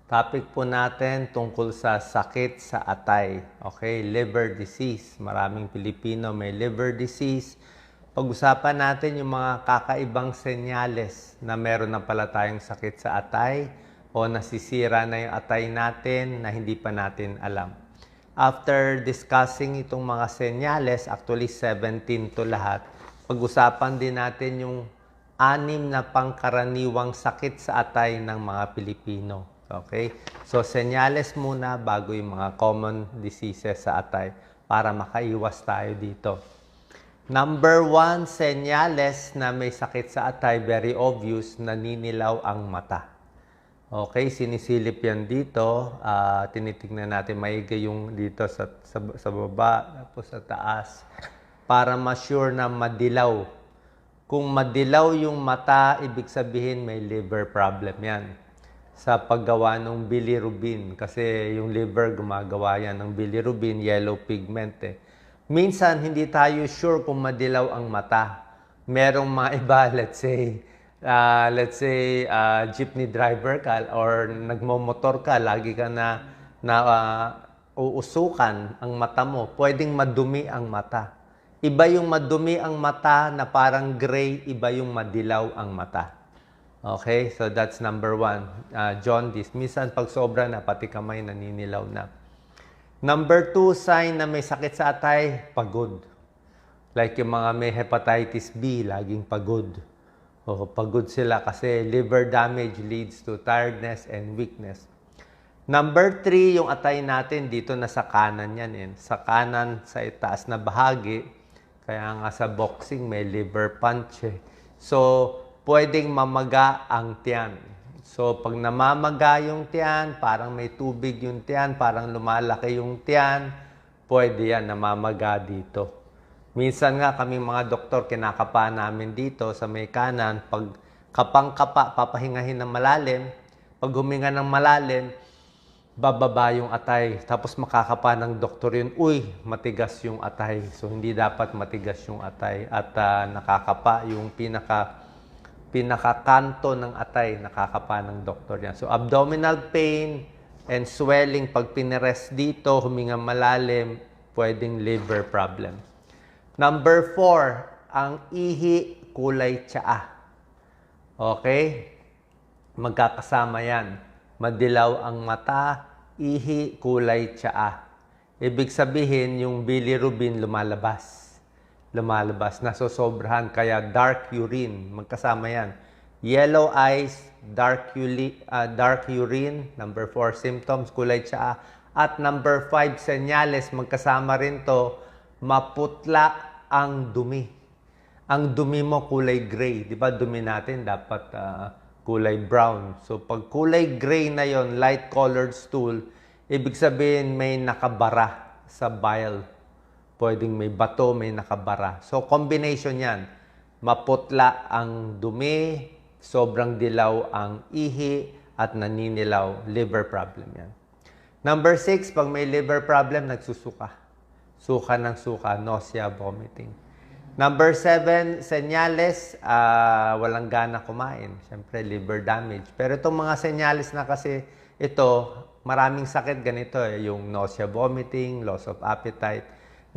Topic po natin tungkol sa sakit sa atay. Okay, liver disease. Maraming Pilipino may liver disease. Pag-usapan natin yung mga kakaibang senyales na meron na pala tayong sakit sa atay o nasisira na yung atay natin na hindi pa natin alam. After discussing itong mga senyales, actually 17 to lahat, pag-usapan din natin yung 6 na pangkaraniwang sakit sa atay ng mga Pilipino. Okay? So, senyales muna bago yung mga common diseases sa atay para makaiwas tayo dito. Number 1, senyales na may sakit sa atay, very obvious, naninilaw ang mata. Okay, sinisilip yan dito. Tinitignan natin maigi yung dito sa baba, tapos sa taas, para ma-sure na madilaw. Kung madilaw yung mata, ibig sabihin may liver problem yan. Sa paggawa ng bilirubin, kasi yung liver gumagawa yan ng bilirubin, yellow pigment eh. Minsan, hindi tayo sure kung madilaw ang mata. Merong mga iba, let's say, jeepney driver ka or nagmomotor ka, lagi ka uusukan ang mata mo. Pwedeng madumi ang mata. Iba yung madumi ang mata na parang gray, iba yung madilaw ang mata. Okay, so that's number 1. Jaundice. Minsan pag sobra na, pati kamay naninilaw na. Number 2, sign na may sakit sa atay, pagod. Like yung mga may hepatitis B, laging pagod. Pagod sila kasi liver damage leads to tiredness and weakness. Number 3, yung atay natin, dito na sa kanan yan. Sa kanan, sa itaas na bahagi. Kaya nga sa boxing, may liver punch eh. So, pwedeng mamaga ang tiyan. So, pag namamaga yung tiyan, parang may tubig yung tiyan, parang lumalaki yung tiyan, pwede yan, namamaga dito. Minsan nga kaming mga doktor, kinakapa namin dito sa may kanan, pag kapang-kapa, papahingahin ng malalim, pag huminga ng malalim, bababa yung atay. Tapos makakapa ng doktor yun, uy, matigas yung atay. So, hindi dapat matigas yung atay. At nakakapa yung pinakakanto ng atay, nakakapa ng doktor yan. So, abdominal pain and swelling, pag pinirest dito, huminga malalim, pwedeng liver problem. Number 4, ang ihi, kulay tsaa. Okay? Magkakasama yan. Madilaw ang mata, ihi, kulay tsaa. Ibig sabihin, yung bilirubin lumalabas, nasosobrahan, kaya dark urine, magkasama yan. Yellow eyes, dark urine, number 4 symptoms, kulay tsaa. At number 5 senyales, magkasama rin to, maputla ang dumi. Ang dumi mo kulay gray, di ba dumi natin dapat kulay brown. So pag kulay gray na yon, light colored stool, ibig sabihin may nakabara sa bile. Pwedeng may bato, may nakabara. So, combination yan. Maputla ang dumi, sobrang dilaw ang ihi, at naninilaw, liver problem yan. Number 6, pag may liver problem, nagsusuka. Suka ng suka, nausea, vomiting. Number 7, senyales, walang gana kumain. Siyempre, liver damage. Pero itong mga senyales na kasi, ito, maraming sakit ganito yung nausea, vomiting, loss of appetite.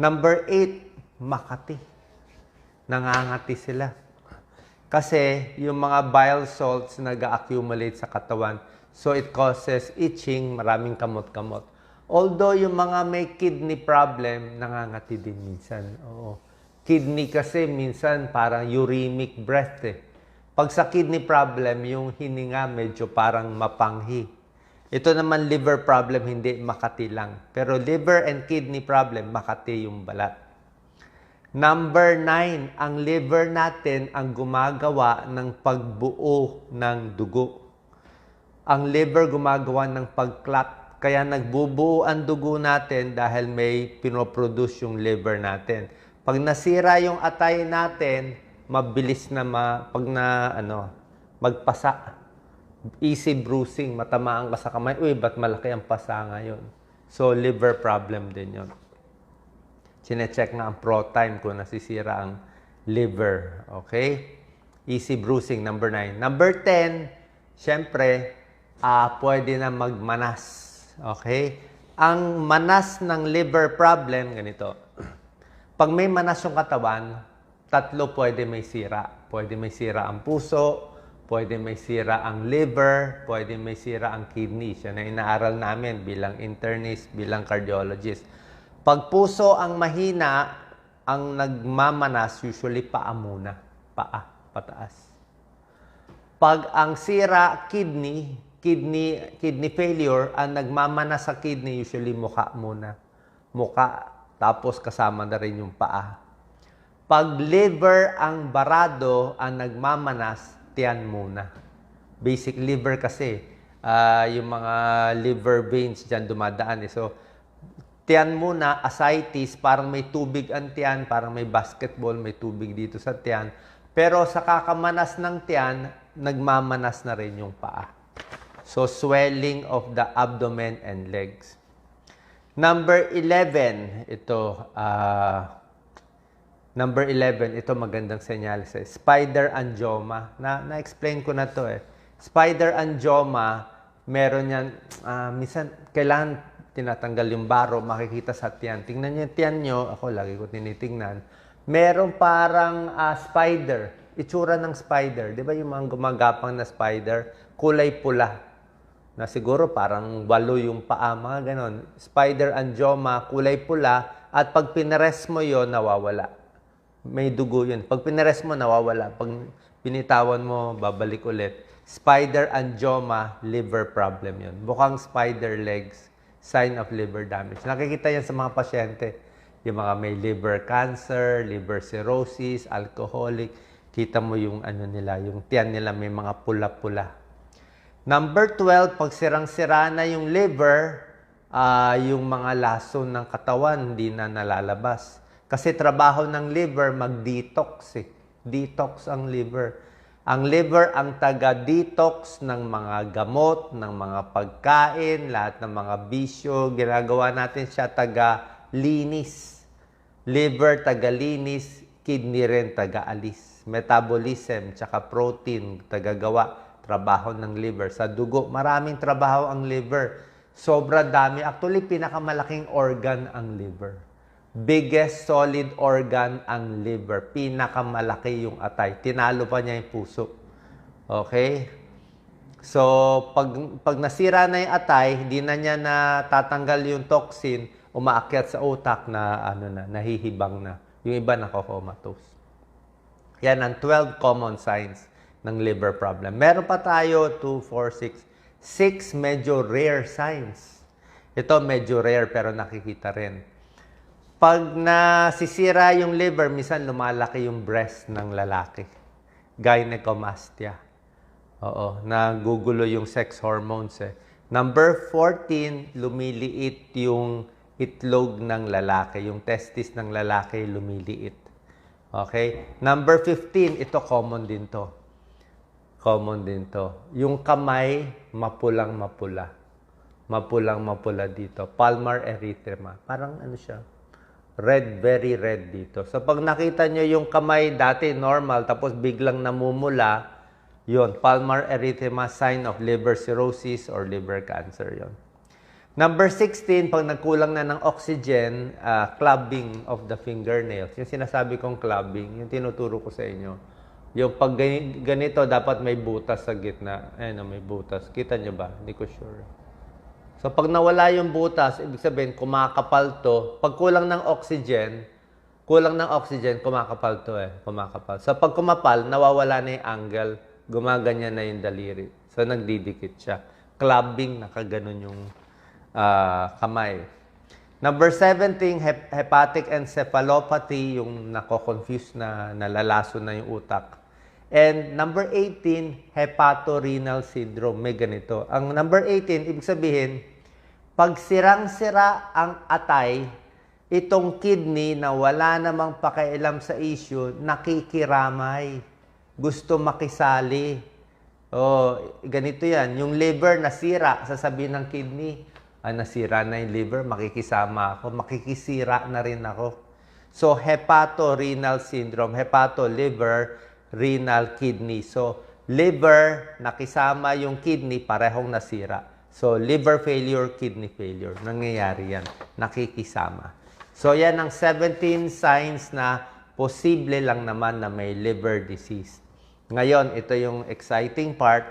Number 8, makati. Nangangati sila. Kasi yung mga bile salts nag-accumulate sa katawan. So it causes itching, maraming kamot-kamot. Although yung mga may kidney problem, nangangati din minsan. Oo. Kidney kasi minsan parang uremic breath eh. Pag sa kidney problem, yung hininga medyo parang mapanghi. Ito naman liver problem, hindi makati lang. Pero liver and kidney problem, makati yung balat. Number 9, ang liver natin ang gumagawa ng pagbuo ng dugo. Ang liver gumagawa ng pag-clot. Kaya nagbubuo ang dugo natin dahil may pinoproduce yung liver natin. Pag nasira yung atay natin, mabilis na magpasa. Easy bruising, matamaan ka sa kamay. Uy, ba't malaki ang pasa ngayon? So, liver problem din yun. Sinecheck nga ang ProTime kung nasisira ang liver. Okay? Easy bruising, number 9. Number 10, syempre, pwede na magmanas. Okay? Ang manas ng liver problem, ganito. Pag may manas yung katawan, tatlo pwede may sira. Pwede may sira ang puso, pwede may sira ang liver, pwede may sira ang kidneys. Yan ang inaaral namin bilang internist, bilang cardiologist. Pag puso ang mahina, ang nagmamanas, usually paa muna. Paa, pataas. Pag ang sira, kidney failure, ang nagmamanas sa kidney, usually mukha muna. Mukha, tapos kasama na rin yung paa. Pag liver ang barado, ang nagmamanas, tiyan muna. Basic liver kasi, yung mga liver veins dyan dumadaan. So, tiyan muna, ascites, parang may tubig ang tiyan, parang may basketball, may tubig dito sa tiyan. Pero sa kakamanas ng tiyan, nagmamanas na rin yung paa. So, swelling of the abdomen and legs. Number 11, ito magandang senyales. Spider angioma. Na-explain ko na to eh. Spider angioma, meron yan, minsan kailangan tinatanggal yung baro, makikita sa tiyan. Tingnan nyo yung tiyan nyo, ako lagi ko tinitingnan. Meron parang spider, itsura ng spider. Di ba yung mga gumagapang na spider, kulay pula. Na siguro parang walo yung paa, mga ganon. Spider angioma, kulay pula, at pag pinares mo yon nawawala. May dugo yun. Pag pinares mo, nawawala. Pag pinitawan mo, babalik ulit. Spider angioma, liver problem yun. Bukang spider legs, sign of liver damage. Nakikita yan sa mga pasyente. Yung mga may liver cancer, liver cirrhosis, alcoholic. Kita mo yung ano nila, yung tiyan nila may mga pula-pula. Number 12, pag sirang-sira na yung liver, yung mga lason ng katawan hindi na nalalabas. Kasi trabaho ng liver mag-detox eh. Detox ang liver. Ang liver ang taga-detox ng mga gamot, ng mga pagkain, lahat ng mga bisyo. Ginagawa natin siya taga-linis. Liver taga-linis, kidney rin taga-alis. Metabolism, tsaka protein, taga-gawa. Trabaho ng liver. Sa dugo, maraming trabaho ang liver. Sobra dami. Actually, pinakamalaking organ ang liver. Biggest solid organ ang liver. Pinakamalaki yung atay. Tinalo pa niya yung puso. Okay? So, pag nasira na yung atay, hindi na niya natatanggal yung toxin, umaakyat sa utak na, nahihibang na. Yung iba nako-comatose. Yan ang 12 common signs ng liver problem. Meron pa tayo, 2, 4, 6. 6 medyo rare signs. Ito medyo rare pero nakikita rin. Pag nasisira yung liver, minsan lumalaki yung breast ng lalaki. Gynecomastia. Oo, nagugulo yung sex hormones eh. Number 14, lumiliit yung itlog ng lalaki. Yung testis ng lalaki lumiliit. Okay? Number 15, ito common din to. Common din to. Yung kamay, mapulang-mapula. Mapulang-mapula dito. Palmar erythema. Parang ano siya? Red, very red dito. So, pag nakita nyo yung kamay dati normal, tapos biglang namumula, yon palmar erythema, sign of liver cirrhosis or liver cancer yon. Number 16, pag nagkulang na ng oxygen, clubbing of the fingernails. Yung sinasabi kong clubbing, yung tinuturo ko sa inyo. Yung pag ganito, dapat may butas sa gitna. Ayan, may butas. Kita nyo ba? Hindi ko sure. So, pag nawala yung butas, ibig sabihin, kumakapal to. Pag kulang ng oxygen, kumakapal to eh. Kumakapal. So, pag kumapal, nawawala na yung angle. Gumaganyan na yung daliri. So, nagdidikit siya. Clubbing, nakaganon yung kamay. Number 17, hepatic encephalopathy, yung nako-confuse na nalalaso na yung utak. And number 18, hepatorenal syndrome. May ganito. Ang number 18, ibig sabihin, pag sirang-sira ang atay, itong kidney na wala namang pakialam sa issue, nakikiramay. Gusto makisali. Ganito yan. Yung liver nasira, sasabihin ng kidney, nasira na yung liver, makikisama ako, makikisira na rin ako. So, hepatorenal syndrome, hepato, liver, renal, kidney. So, liver, nakisama yung kidney, parehong nasira. So, liver failure, kidney failure. Nangyayari yan. Nakikisama. So, yan ang 17 signs na posible lang naman na may liver disease. Ngayon, ito yung exciting part.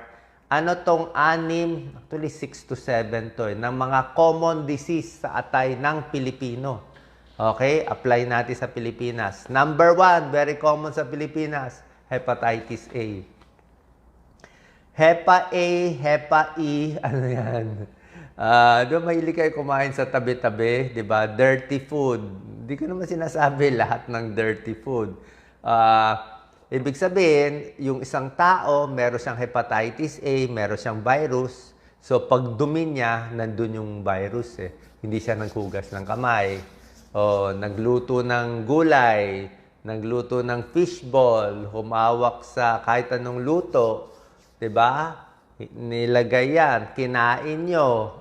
Ano tong 6, actually 6 to 7 to, ng mga common disease sa atay ng Pilipino. Okay? Apply natin sa Pilipinas. Number 1, very common sa Pilipinas, hepatitis A. Hepa A, Hepa E, ano yan? Doon mahilig kayo kumain sa tabi-tabi, di ba? Dirty food. Hindi ko naman sinasabi lahat ng dirty food. Ibig sabihin, yung isang tao, meron siyang hepatitis A, meron siyang virus. So, pag dumi niya, nandun yung virus eh. Hindi siya naghugas ng kamay. O, nagluto ng gulay, nagluto ng fishball, humawak sa kahit anong luto. Diba? Nilagay yan, kinain nyo,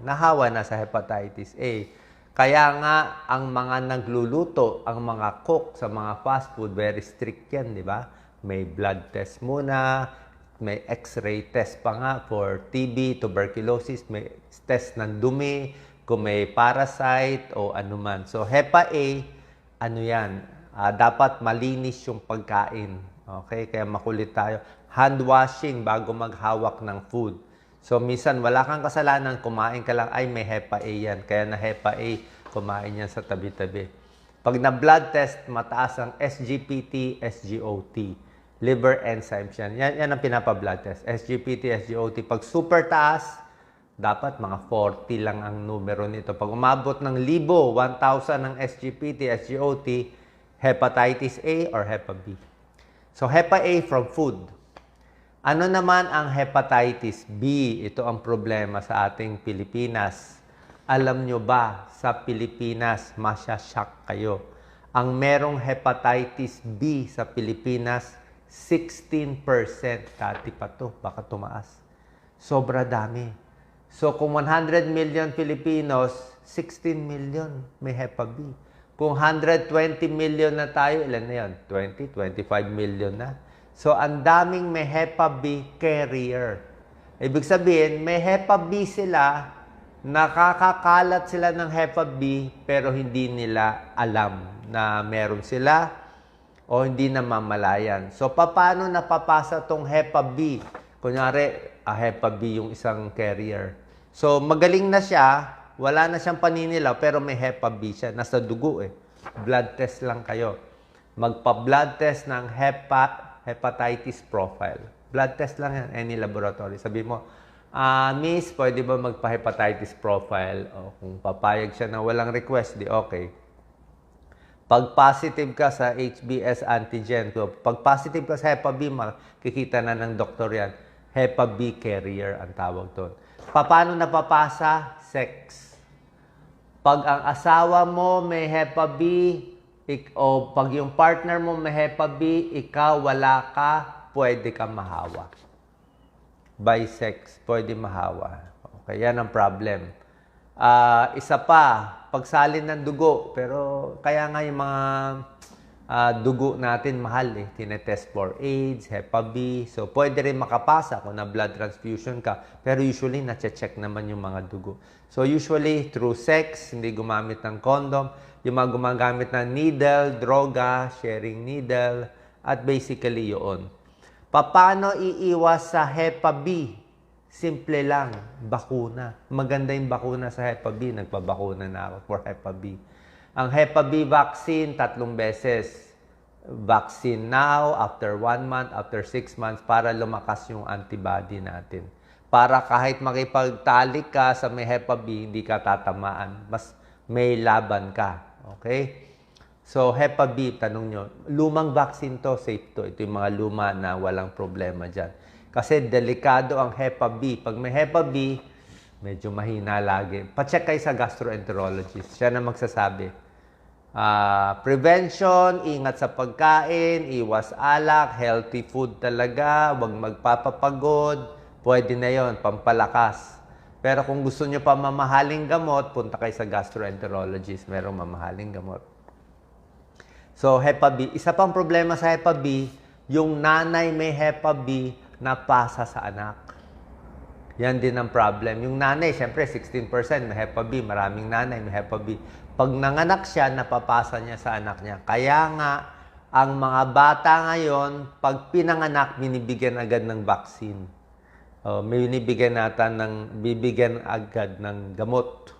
nahawa na sa hepatitis A. Kaya nga, ang mga nagluluto, ang mga cook sa mga fast food, very strict yan, di ba? May blood test muna, may x-ray test pa nga for TB, tuberculosis, may test ng dumi, kung may parasite o anuman. So, Hepa A, ano yan? Dapat malinis yung pagkain. Okay? Kaya makulit tayo. Hand washing bago maghawak ng food. So, minsan, wala kang kasalanan, kumain ka lang, ay, may Hepa A yan. Kaya na Hepa A, kumain yan sa tabi-tabi. Pag na-blood test, mataas ang SGPT, SGOT. Liver enzymes yan. Yan ang pinapa-blood test. SGPT, SGOT. Pag super taas, dapat mga 40 lang ang numero nito. Pag umabot ng 1,000 ng SGPT, SGOT, hepatitis A or Hepa B. So, Hepa A from food. Ano naman ang hepatitis B? Ito ang problema sa ating Pilipinas. Alam nyo ba, sa Pilipinas, masya-shock kayo. Ang merong hepatitis B sa Pilipinas, 16%. Dati pa to, baka tumaas. Sobra dami. So, kung 100 million Filipinos, 16 million may Hepa B. Kung 120 million na tayo, ilan na yun? 20, 25 million na. So, ang daming may Hepa B carrier. Ibig sabihin, may Hepa B sila, nakakakalat sila ng Hepa B, pero hindi nila alam na meron sila o hindi namamalayan. So, paano napapasa tong Hepa B? Kunyari, Hepa B yung isang carrier. So, magaling na siya, wala na siyang paninilaw, pero may Hepa B siya. Nasa dugo eh. Blood test lang kayo. Magpa-blood test ng hepatitis profile. Blood test lang yan, any laboratory. Sabi mo, Miss, pwede ba magpa-hepatitis profile? O kung papayag siya na walang request, di okay. Pag positive ka sa HBs antigen, so pag positive ka sa Hepa B, makikita na ng doktor yan. Hepa B carrier ang tawag doon. Paano napapasa? Sex. Pag ang asawa mo may Hepa B, o pag yung partner mo may Hepa B, ikaw wala ka, pwede ka mahawa. By sex, pwede mahawa. Okay, yan ang problem. Isa pa, pagsalin ng dugo. Pero kaya nga yung mga dugo natin mahal eh. Tinetest for AIDS, Hepa B. So, pwede rin makapasa kung na blood transfusion ka. Pero usually, na-check naman yung mga dugo. So, usually, through sex, hindi gumamit ng condom. Yung mga gumagamit ng needle, droga, sharing needle, at basically yun. Paano iiwas sa Hepa B? Simple lang, bakuna. Maganda yung bakuna sa Hepa B. Nagpabakuna na ako for Hepa B. Ang Hepa B vaccine, 3 beses. Vaccine now, after 1 month, after 6 months, para lumakas yung antibody natin. Para kahit makipagtalik ka sa may Hepa B, hindi ka tatamaan. Mas may laban ka. Okay? So, Hepa B, tanong nyo, lumang vaccine to, safe to. Ito yung mga luma na walang problema dyan. Kasi delikado ang Hepa B. Pag may Hepa B, medyo mahina lagi. Pa-check kayo sa gastroenterologist. Siya na magsasabi. Prevention, ingat sa pagkain, iwas alak, healthy food talaga, huwag magpapapagod. Pwede na yon, pampalakas. Pero kung gusto nyo pa mamahaling gamot, punta kayo sa gastroenterologist. Merong mamahaling gamot. So, Hepa B. Isa pang problema sa Hepa B, yung nanay may Hepa B, napasa sa anak. Yan din ang problem. Yung nanay, syempre 16% may Hepa B. Maraming nanay may Hepa B. Pag nanganak siya, napapasa niya sa anak niya. Kaya nga, ang mga bata ngayon, pag pinanganak, binibigyan agad ng vaccine. May bibigyan agad ng gamot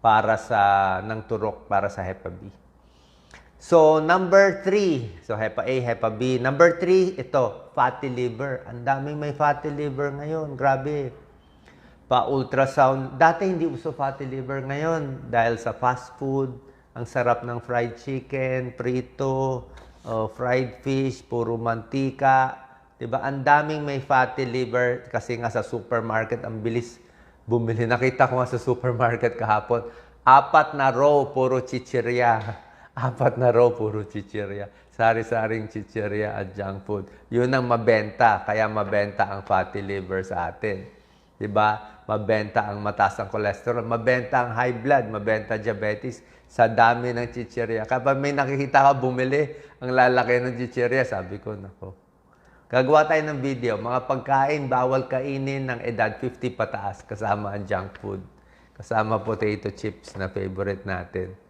ng turok para sa Hepa B. So, number 3. So, Hepa A, Hepa B. Number 3, ito, fatty liver. Ang daming may fatty liver ngayon. Grabe. Pa-ultrasound. Dati hindi uso fatty liver ngayon. Dahil sa fast food, ang sarap ng fried chicken, prito, fried fish, puro mantika. Diba? Ang daming may fatty liver kasi nga sa supermarket, ang bilis bumili. Nakita ko nga sa supermarket kahapon, 4 na row, puro chichirya. 4 na row, puro chichirya. Sari-saring chichirya at junk food. Yun ang mabenta. Kaya mabenta ang fatty liver sa atin. Diba? Mabenta ang mataas ang cholesterol. Mabenta ang high blood. Mabenta diabetes. Sa dami ng chichirya. Kapag may nakikita ka bumili, ang lalaki ng chichirya, sabi ko, nako. Gagawa tayo ng video. Mga pagkain, bawal kainin ng edad 50 pataas. Kasama ang junk food. Kasama potato chips na favorite natin.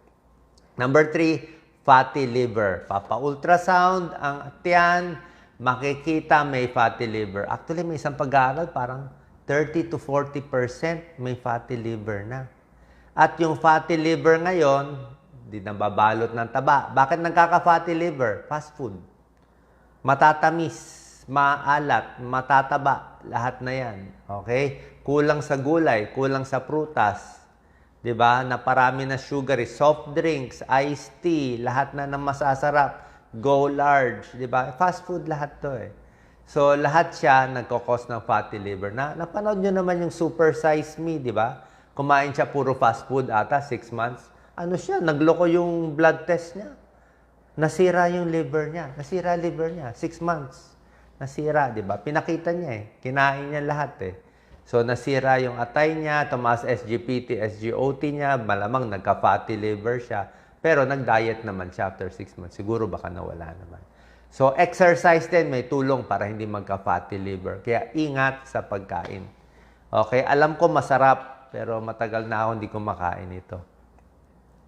Number 3, fatty liver. Papa-ultrasound ang tiyan, makikita may fatty liver. Actually, may isang pag-aaral, parang 30 to 40% may fatty liver na. At yung fatty liver ngayon, di nababalot ng taba. Bakit nagkaka-fatty liver? Fast food. Matatamis, maalat, matataba, lahat na yan. Okay? Kulang sa gulay, kulang sa prutas. Diba? Na parami na sugary, soft drinks, iced tea, lahat na ng masasarap. Go large. Diba? Fast food lahat to eh. So, lahat siya nagkakos ng fatty liver. Napanood nyo naman yung Super Size Me, di ba? Kumain siya puro fast food ata, 6 months. Ano siya? Nagloko yung blood test niya. Nasira yung liver niya. Nasira liver niya. 6 months. Nasira, di ba? Pinakita niya eh. Kinain niya lahat eh. So, nasira yung atay niya, tumaas SGPT, SGOT niya, malamang nagka-fatty liver siya. Pero nag-diet naman siya after 6 months. Siguro baka nawala naman. So, exercise din may tulong para hindi magka-fatty liver. Kaya ingat sa pagkain. Okay? Alam ko masarap, pero matagal na ako hindi kumakain ito.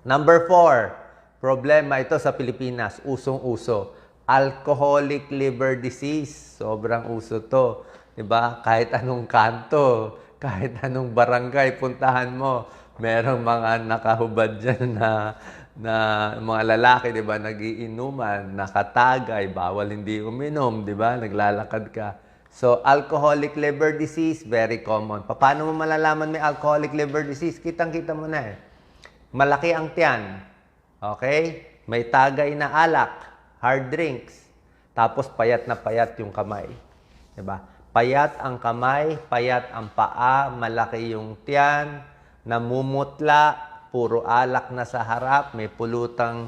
Number 4, problema ito sa Pilipinas, usong-uso. Alcoholic liver disease. Sobrang uso to. Diba? Kahit anong kanto, kahit anong barangay, puntahan mo. Merong mga nakahubad dyan na mga lalaki, di ba, nagiinuman, nakatagay, bawal hindi uminom, di ba, naglalakad ka. So, alcoholic liver disease, very common. Paano mo malalaman may alcoholic liver disease? Kitang-kita mo na eh. Malaki ang tiyan, okay? May tagay na alak, hard drinks, tapos payat na payat yung kamay. Di ba? Payat ang kamay, payat ang paa, malaki yung tiyan, namumutla, puro alak na sa harap, may pulutang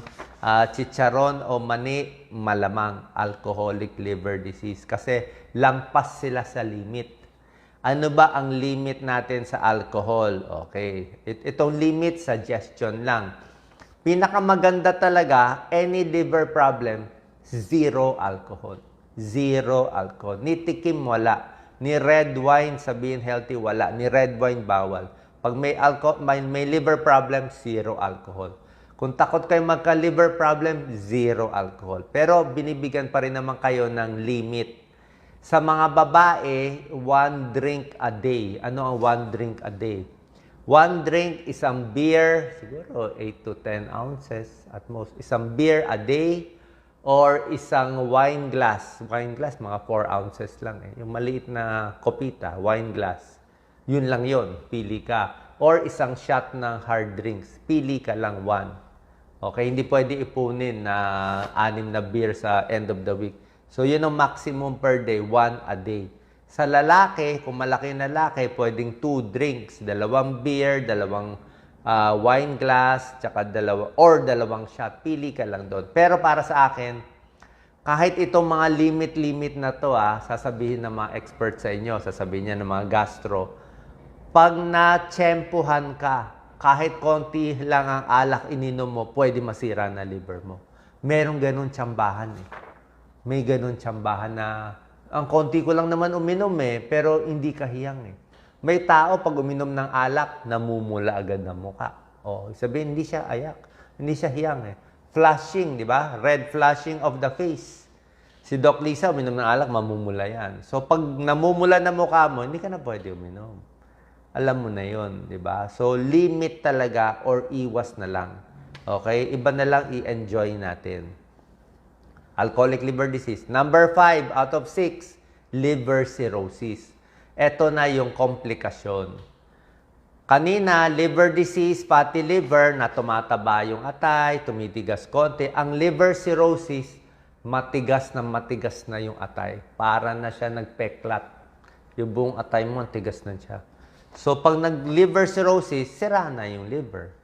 chicharon o mani, malamang alcoholic liver disease. Kasi lampas sila sa limit. Ano ba ang limit natin sa alcohol? Okay. Itong limit, suggestion lang. Pinakamaganda talaga, any liver problem, 0 alcohol. 0 alcohol. Ni tikim, wala. Ni red wine, sabihin healthy, wala. Ni red wine, bawal. Pag may liver problem, 0 alcohol. Kung takot kayo magka-liver problem, 0 alcohol. Pero binibigyan pa rin naman kayo ng limit. Sa mga babae, 1 drink a day. Ano ang 1 drink a day? 1 drink, isang beer, siguro 8 to 10 ounces at most. Isang beer a day or isang wine glass. Wine glass, mga 4 ounces lang eh. Yung maliit na kopita, wine glass. Yun lang yun, pili ka. Or isang shot ng hard drinks, pili ka lang 1. Okay, hindi pwede ipunin na 6 na beer sa end of the week. So, yun ang maximum per day, 1 a day. Sa lalaki, kung malaki na lalaki, pwedeng 2 drinks, 2 beer, 2 wine glass, tsaka 2 shot. Pili ka lang doon. Pero para sa akin, kahit itong mga limit na to, sasabihin ng mga expert sa inyo, sasabihin niya ng mga gastro, pag na-tsempuhan ka, kahit konti lang ang alak ininom mo, pwede masira na liver mo. Merong ganun tsambahan eh. May ganun tsambahan na Ang konti ko lang naman uminom pero hindi ka hiyang May tao pag uminom ng alak, namumula agad ng muka. Sabihin, hindi siya ayak. Hindi siya hiyang Flushing, di ba? Red flushing of the face. Si Doc Lisa, uminom ng alak, mamumula yan. So, pag namumula na mukha mo, hindi ka na pwede uminom. Alam mo na yon, di ba? So, limit talaga or iwas na lang. Okay? Iba na lang i-enjoy natin. Alcoholic liver disease. Number 5 out of 6, liver cirrhosis. Ito na yung komplikasyon. Kanina, liver disease, fatty liver, na tumataba yung atay, tumitigas konti. Ang liver cirrhosis, matigas na yung atay. Para na siya nagpeklat. Yung buong atay mo, tigas na siya. So, pag nag-liver cirrhosis, sira na yung liver.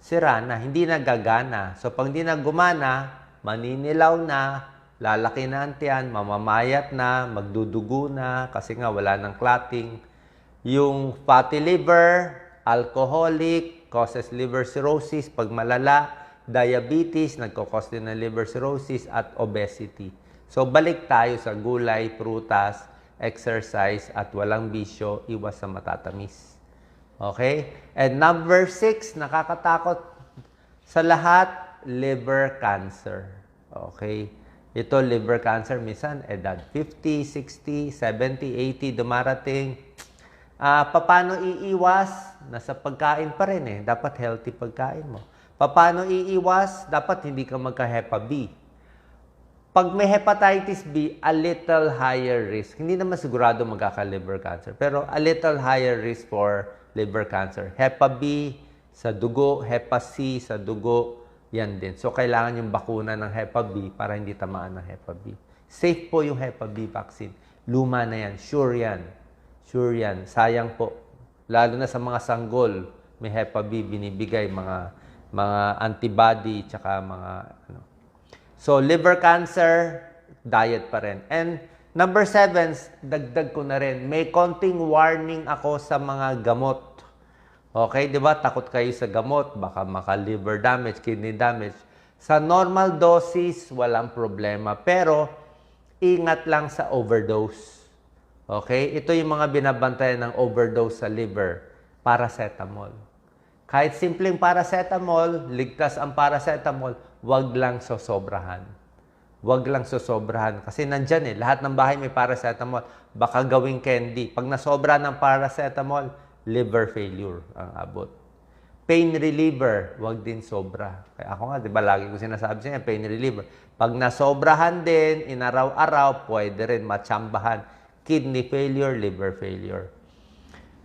Sira na, hindi na gagana. So, pag hindi na gumana, maninilaw na, lalaki na ang tiyan, mamamayat na, magdudugo na, kasi nga wala ng clotting. Yung fatty liver, alcoholic, causes liver cirrhosis. Pag malala, diabetes, nagkakos din ng liver cirrhosis, at obesity. So, balik tayo sa gulay, prutas, exercise, at walang bisyo, iwas sa matatamis. Okay? And number 6, nakakatakot sa lahat, liver cancer. Okay? Ito, liver cancer, minsan, edad 50, 60, 70, 80, dumarating. Paano iiwas? Nasa pagkain pa rin Dapat healthy pagkain mo. Paano iiwas? Dapat hindi ka magka-Hepa B. Pag may hepatitis B, a little higher risk. Hindi naman sigurado magkaka-liver cancer, pero a little higher risk for liver cancer. Hepa B sa dugo, Hepa C sa dugo, yan din. So, kailangan yung bakuna ng Hepa B para hindi tamaan ng Hepa B. Safe po yung Hepa B vaccine. Luma na yan. Sure yan. Sure yan. Sayang po. Lalo na sa mga sanggol, may Hepa B binibigay, mga antibody, tsaka mga So, liver cancer, diet pa rin. And number 7, dagdag ko na rin, may konting warning ako sa mga gamot. Okay, di ba? Takot kayo sa gamot, baka maka-liver damage, kidney damage. Sa normal doses, walang problema. Pero, ingat lang sa overdose. Okay? Ito yung mga binabantayan ng overdose sa liver. Paracetamol. Kahit simpleng paracetamol, ligtas ang paracetamol, wag lang sosobrahan. Wag lang sosobrahan. Kasi nandyan lahat ng bahay may paracetamol. Baka gawing candy. Pag nasobra ng paracetamol, liver failure ang abot. Pain reliever, wag din sobra. Kaya ako nga, di ba, lagi ko sinasabi sa inyo, pain reliever. Pag nasobrahan din, inaraw-araw, pwede rin matsambahan. Kidney failure, liver failure.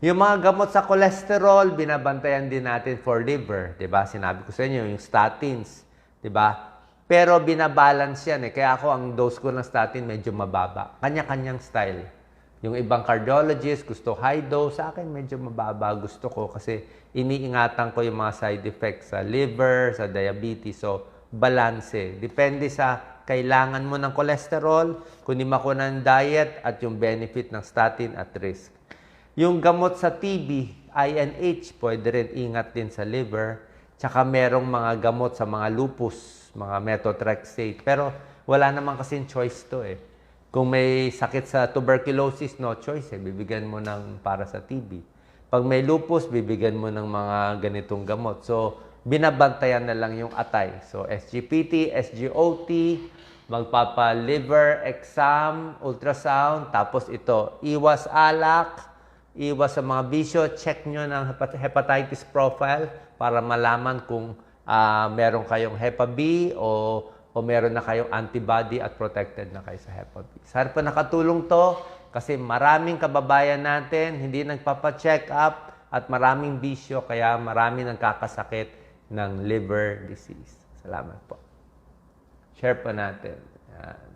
Yung mga gamot sa cholesterol, binabantayan din natin for liver. Di ba? Sinabi ko sa inyo, yung statins. Di ba? Pero binabalance yan Kaya ako, ang dose ko ng statin medyo mababa. Kanya-kanyang style. Yung ibang cardiologist, gusto high dose. Sa akin, medyo mababa. Gusto ko kasi iniingatan ko yung mga side effects sa liver, sa diabetes. So, balance. Depende sa kailangan mo ng cholesterol, kung di mo ng diet, at yung benefit ng statin at risk. Yung gamot sa TB, INH, pwede rin ingat din sa liver. Tsaka merong mga gamot sa mga lupus, mga methotrexate. Pero wala naman kasing choice to Kung may sakit sa tuberculosis, no choice bibigyan mo ng para sa TB. Pag may lupus, bibigyan mo ng mga ganitong gamot. So, binabantayan na lang yung atay. So, SGPT, SGOT, magpapa-liver exam, ultrasound, tapos ito, iwas alak, iwas sa mga bisyo, check nyo ng hepatitis profile para malaman kung meron kayong Hepa B o meron na kayong antibody at protected na kayo sa Hepa B. Sana po nakatulong to kasi maraming kababayan natin hindi nagpapa-check up at maraming bisyo kaya maraming nagkakasakit ng liver disease. Salamat po. Share po natin. Yan.